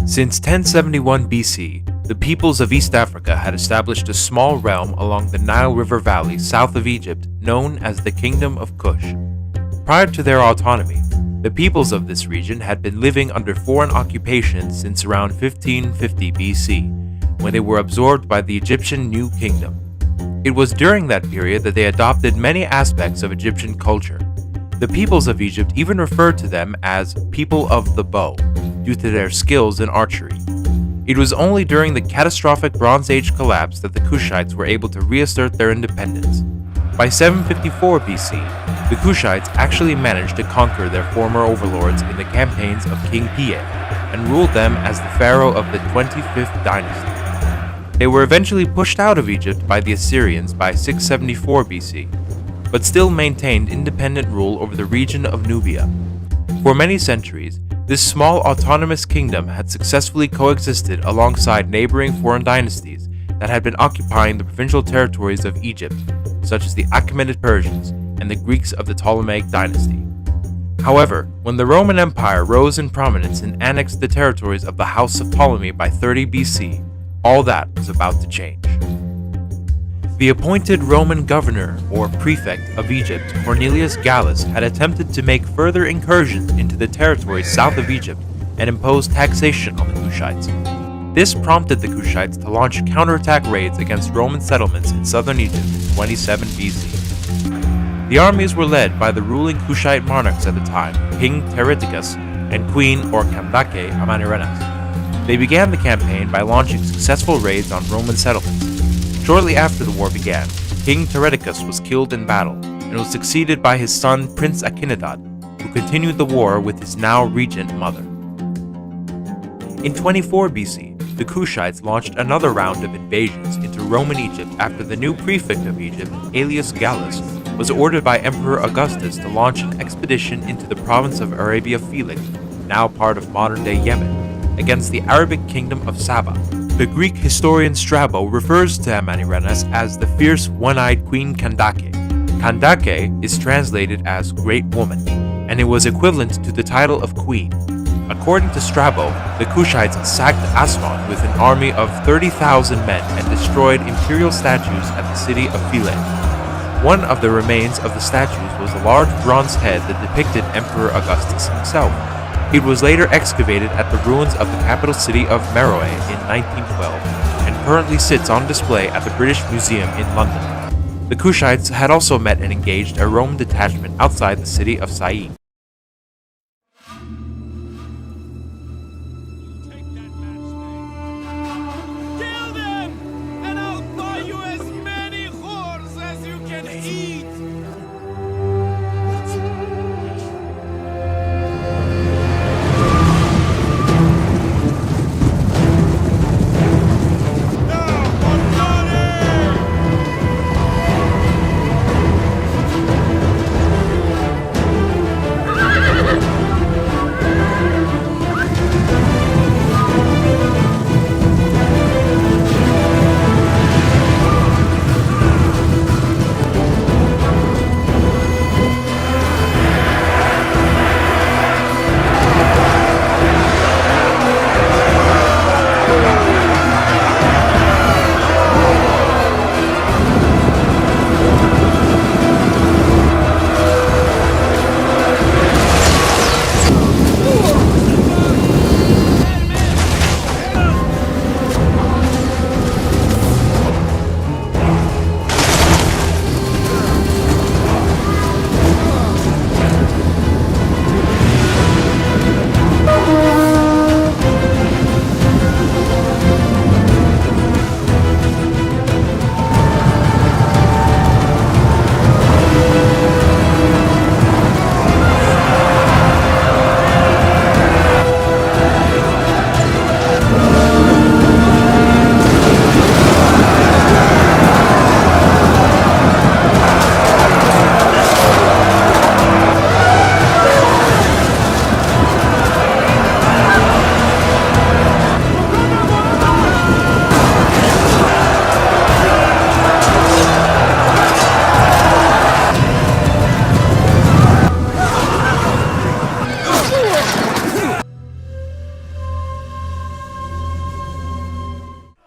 Since 1071 BC, the peoples of East Africa had established a small realm along the Nile River Valley south of Egypt known as the Kingdom of Kush. Prior to their autonomy, the peoples of this region had been living under foreign occupation since around 1550 BC, when they were absorbed by the Egyptian New Kingdom. It was during that period that they adopted many aspects of Egyptian culture. The peoples of Egypt even referred to them as people of the bow, due to their skills in archery. It was only during the catastrophic Bronze Age collapse that the Kushites were able to reassert their independence. By 754 BC, the Kushites actually managed to conquer their former overlords in the campaigns of King Piye, and ruled them as the pharaoh of the 25th dynasty. They were eventually pushed out of Egypt by the Assyrians by 674 BC, but still maintained independent rule over the region of Nubia. For many centuries, this small autonomous kingdom had successfully coexisted alongside neighboring foreign dynasties that had been occupying the provincial territories of Egypt, such as the Achaemenid Persians and the Greeks of the Ptolemaic dynasty. However, when the Roman Empire rose in prominence and annexed the territories of the House of Ptolemy by 30 BC, all that was about to change. The appointed Roman governor or prefect of Egypt, Cornelius Gallus, had attempted to make further incursions into the territories south of Egypt and impose taxation on the Kushites. This prompted the Kushites to launch counterattack raids against Roman settlements in southern Egypt in 27 BC. The armies were led by the ruling Kushite monarchs at the time, King Pteriticus and Queen or Kandake Amanirenas. They began the campaign by launching successful raids on Roman settlements. Shortly after the war began, King Pteriticus was killed in battle and was succeeded by his son Prince Akinadad, who continued the war with his now regent mother. In 24 BC, the Kushites launched another round of invasions into Roman Egypt after the new prefect of Egypt, Aelius Gallus, was ordered by Emperor Augustus to launch an expedition into the province of Arabia Felix, now part of modern-day Yemen, against the Arabic kingdom of Saba. The Greek historian Strabo refers to Amanirenas as the fierce one-eyed Queen Kandake. Kandake is translated as Great Woman, and it was equivalent to the title of Queen. According to Strabo, the Kushites sacked Aswan with an army of 30,000 men and destroyed imperial statues at the city of Philae. One of the remains of the statues was a large bronze head that depicted Emperor Augustus himself. It was later excavated at the ruins of the capital city of Meroe in 1912 and currently sits on display at the British Museum in London. The Kushites had also met and engaged a Roman detachment outside the city of Sai. Kill them, and I'll buy you as many whores as you can eat!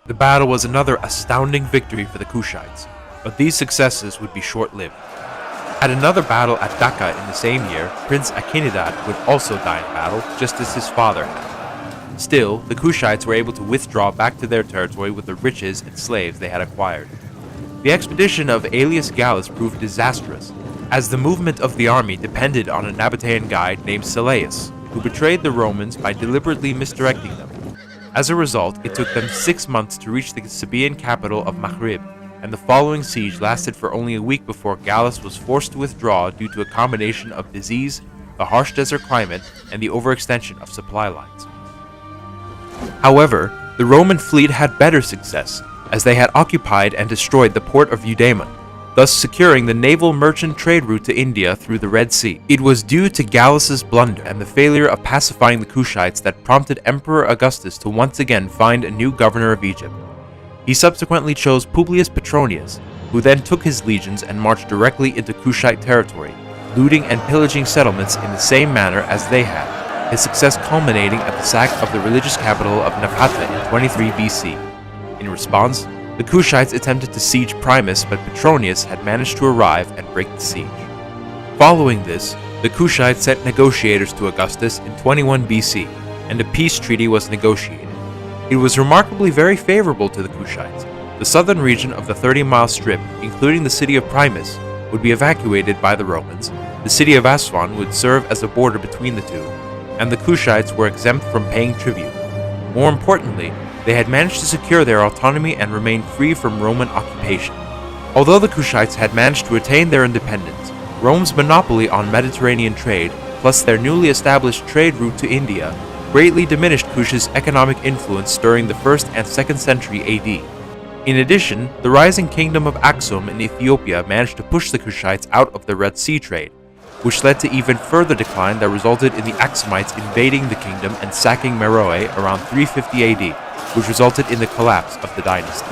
The battle was another astounding victory for the Kushites, but these successes would be short-lived. At another battle at Dhaka in the same year, Prince Akinadad would also die in battle, just as his father had. Still, the Kushites were able to withdraw back to their territory with the riches and slaves they had acquired. The expedition of Aelius Gallus proved disastrous, as the movement of the army depended on a Nabatean guide named Sylleus, who betrayed the Romans by deliberately misdirecting them. As a result, it took them 6 months to reach the Sabaean capital of Maghrib, and the following siege lasted for only a week before Gallus was forced to withdraw due to a combination of disease, the harsh desert climate, and the overextension of supply lines. However, the Roman fleet had better success, as they had occupied and destroyed the port of Eudaemon, thus securing the naval merchant trade route to India through the Red Sea. It was due to Gallus's blunder and the failure of pacifying the Kushites that prompted Emperor Augustus to once again find a new governor of Egypt. He subsequently chose Publius Petronius, who then took his legions and marched directly into Kushite territory, looting and pillaging settlements in the same manner as they had, his success culminating at the sack of the religious capital of Napata in 23 BC. In response, the Kushites attempted to siege Primus, but Petronius had managed to arrive and break the siege. Following this, the Kushites sent negotiators to Augustus in 21 BC, and a peace treaty was negotiated. It was remarkably very favorable to the Kushites. The southern region of the 30-mile strip, including the city of Primus, would be evacuated by the Romans, the city of Aswan would serve as a border between the two, and the Kushites were exempt from paying tribute. More importantly, they had managed to secure their autonomy and remain free from Roman occupation. Although the Kushites had managed to attain their independence, Rome's monopoly on Mediterranean trade, plus their newly established trade route to India, greatly diminished Kush's economic influence during the 1st and 2nd century AD. In addition, the rising kingdom of Aksum in Ethiopia managed to push the Kushites out of the Red Sea trade, which led to even further decline that resulted in the Aksumites invading the kingdom and sacking Meroe around 350 AD, which resulted in the collapse of the dynasty.